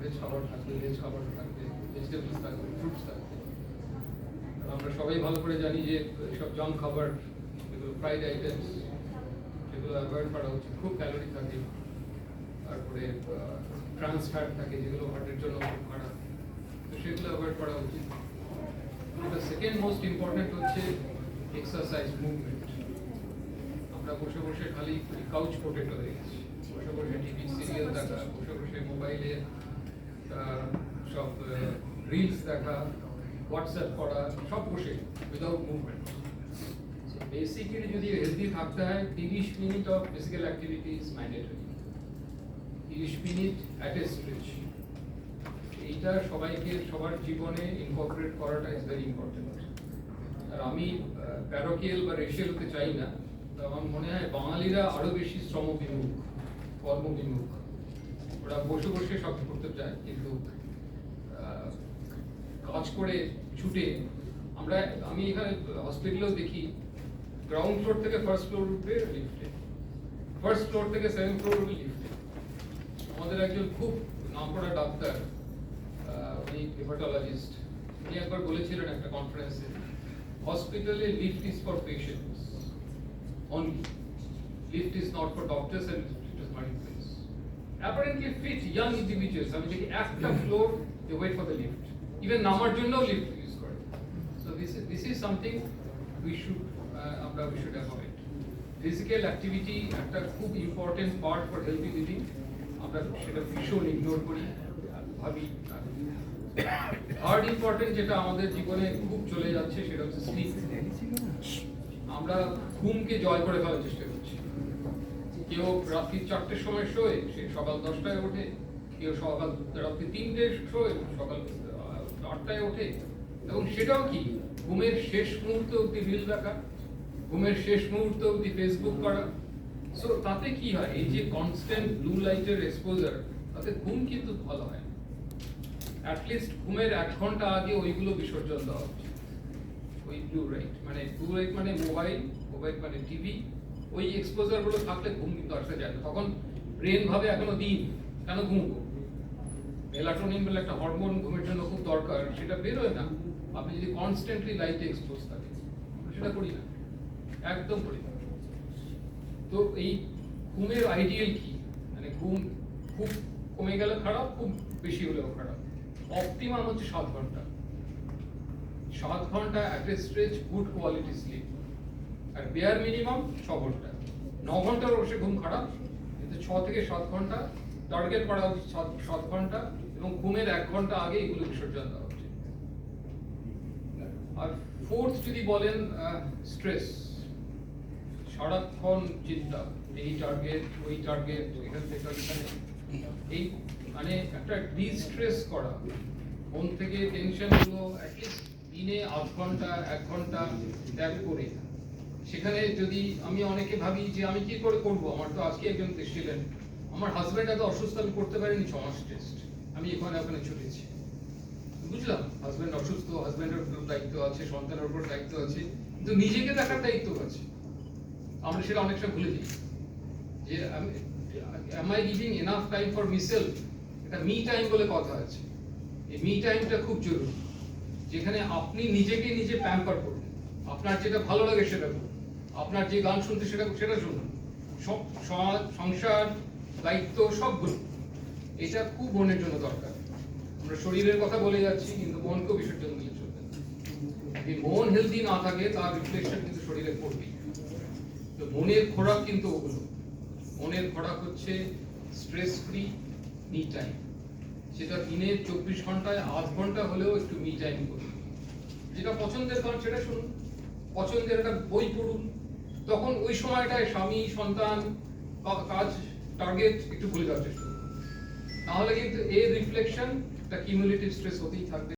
Veg খাবার থাকবে, veg খাবার থাকবে, ভেজিটেবলস থাকবে, ফ্রুটস থাকবে। আমরা সবাই ভালো করে জানি যে সব জাঙ্ক খাবার, যেগুলো ফ্রাইড আইটেমস, সেগুলো অ্যাভয়েড করা উচিত। খুব ক্যালোরি থাকে, তারপরে ট্রান্স ফ্যাট থাকে যেগুলো হার্টের জন্য খুব খারাপ, তো সেগুলো অ্যাভয়েড করা উচিত। সেকেন্ড মোস্ট ইম্পর্টেন্ট হচ্ছে এক্সারসাইজ, মুভমেন্ট। আমরা বসে বসে খালি কাউচ পোটেটো হয়ে গেছি, বসে বসে টিভি সিরিয়াল দেখা, বসে বসে মোবাইলে সব রিলস দেখা, হোয়াটসঅ্যাপ করা, সব বসে উইদাউট মুভমেন্ট। বেসিক্যালি যদি হেলদি থাকতে হয় 30 minute of physical activity is mandatory. 30 minute at a stretch, এইটা সবাইকে সবার জীবনে ইনকর্পোরেট করাটা ইজ ভেরি ইম্পর্টেন্ট। আর আমি প্যারোকিয়াল বা রেশিয়াল হতে চাই না, তো আমার মনে হয় বাঙালিরা আরো বেশি শ্রমবিমুখ, কর্মবিমুখ। ওরা বসে বসে সব করতে চায়, কিন্তু কাজ করে ছুটে আমি এখানে হসপিটালেও দেখি গ্রাউন্ড ফ্লোর থেকে ফার্স্ট ফ্লোর উঠবে লিফটে, ফার্স্ট ফ্লোর থেকে 7th ফ্লোর উঠবে লিফটে। আমাদের একজন খুব নামকরা ডাক্তার, উনি হেপাটোলজিস্ট, উনি একবার বলেছিলেন একটা কনফারেন্সে, হসপিটালে lift is for patients only, lift is not for doctors and it is not in place. Apparently fit young individuals, আমি দেখি একটা floor they wait for the lift, even নামার জন্য লিফট ইউজ করে। So this is something we should avoid. Physical activity একটা খুব important part for healthy living, আমরা সেটা ভীষণ ইগনোর করি, ভাবি। থার্ড ইম্পর্টেন্ট যেটা আমাদের জীবনে খুব চলে যাচ্ছে সেটা হচ্ছে স্লিপ। আমরা ঘুমকে জয় করে ফেলার চেষ্টা করছি। কেউ রাত্রি 4টের সময় শোয়, সে সকাল 10টায় ওঠে। কেউ রাত্রি 3টে শোয়, সকাল 8টায় ওঠে। এবং সেটাও কি, ঘুমের শেষ মুহূর্তে অব্দি রিল দেখা, ঘুমের শেষ মুহূর্তে অব্দি ফেসবুক করা। সো তাতে কি হয়, এই যে কনস্ট্যান্ট ব্লু লাইটের এক্সপোজার, তাতে ঘুম কিন্তু ভালো হয়। অ্যাটলিস্ট ঘুমের 1 ঘন্টা আগে ওইগুলো বিসর্জন দেওয়া উচিত। ওই ব্লু লাইট মানে মোবাইল মানে টিভি, ওই এক্সপোজার গুলো থাকলে ঘুম কিন্তু আসতে যায় না। তখন ব্রেন ভাবে এখনো দিন, কেন ঘুমবো? মেলাটোনিন বলে একটা হরমোন ঘুমের জন্য খুব দরকার, সেটা বেরোয় না আপনি যদি কনস্ট্যান্টলি লাইটে এক্সপোজ থাকেন। সেটা করি না, একদম করি না। তো এই ঘুমের আইডিয়াল কি, মানে ঘুম খুব কমে গেলে খারাপ, খুব বেশি হলেও খারাপ। অপটিমাম হচ্ছে 7 ঘন্টা। 7 ঘন্টা at a stretch, good quality sleep. আর বেয়ার মিনিমাম 6 ঘন্টা। 9 ঘন্টার অবশ্যই ঘুম খারাপ, কিন্তু 6 থেকে 7 ঘন্টা টার্গেট করা উচিত। 7 ঘন্টা, এবং ঘুমের 1 ঘন্টা আগে এগুলো বিসর্জন দেওয়া উচিত। আর ফোর্থ যদি বলেন, স্ট্রেস, সারাক্ষণ চিন্তা, এই টার্গেট, ওই টার্গেট, এখান থেকে এখানে, এই মানে একটা ডিস্ট্রেস করা, মন থেকে টেনশন গুলো অ্যাটলিস্ট দিনে 8 ঘন্টা 1 ঘন্টা ত্যাগ করে। সেখানে যদি আমি অনেকে ভাবি যে আমি কি করে করবো, আমার তো আজকে একজন এসেছিলেন, আমার হাজব্যান্ড এত অসুস্থ, আমি করতে পারিনি 6 মাস টেস্ট, আমি ওখানে ছুটেছি। বুঝলাম হাজব্যান্ড অসুস্থ, হাজব্যান্ডের উপর দায়িত্ব আছে, সন্তানের উপর দায়িত্ব আছে, কিন্তু নিজেকে দেখার দায়িত্ব আছে। আমরা সেটা অনেক সময় ভুলে যাই যে am I giving enough time for myself? এটা মি টাইম বলে কথা আছে। এই মি টাইমটা খুব জরুরি, যেখানে আপনি নিজেকে নিজে প্যাম্পার করুন। আপনার যেটা ভালো লাগে সেটা করুন, আপনার যে গান শুনতে সেটা শুনুন, সংসার, দায়িত্ব সবগুলো। এটা খুব মনের জন্য দরকার। আমরা শরীরের কথা বলে যাচ্ছি, কিন্তু মনকেও বিসর্জন দিলে চলবে না। যদি মন হেলদি না থাকে, তার রিফ্লেকশন কিন্তু শরীরে পড়বে। তো মনের খোরাক কিন্তু ওগুলো। মনের খোরাক হচ্ছে স্ট্রেস ফ্রি মি টাইম, সেটা দিনে 24 ঘন্টায় 8 ঘন্টা হলেও একটু মি টাইম করুন। যেটা পছন্দের গান সেটা শুনুন, পছন্দের একটা বই পড়ুন। তখন ওই সময়টায় স্বামী, সন্তান, কাজ, টার্গেট একটু ভুলে যাওয়ার চেষ্টা করুন। নাহলে কিন্তু এর রিফ্লেকশন একটা কিউমুলেটিভ স্ট্রেস হতেই থাকবে।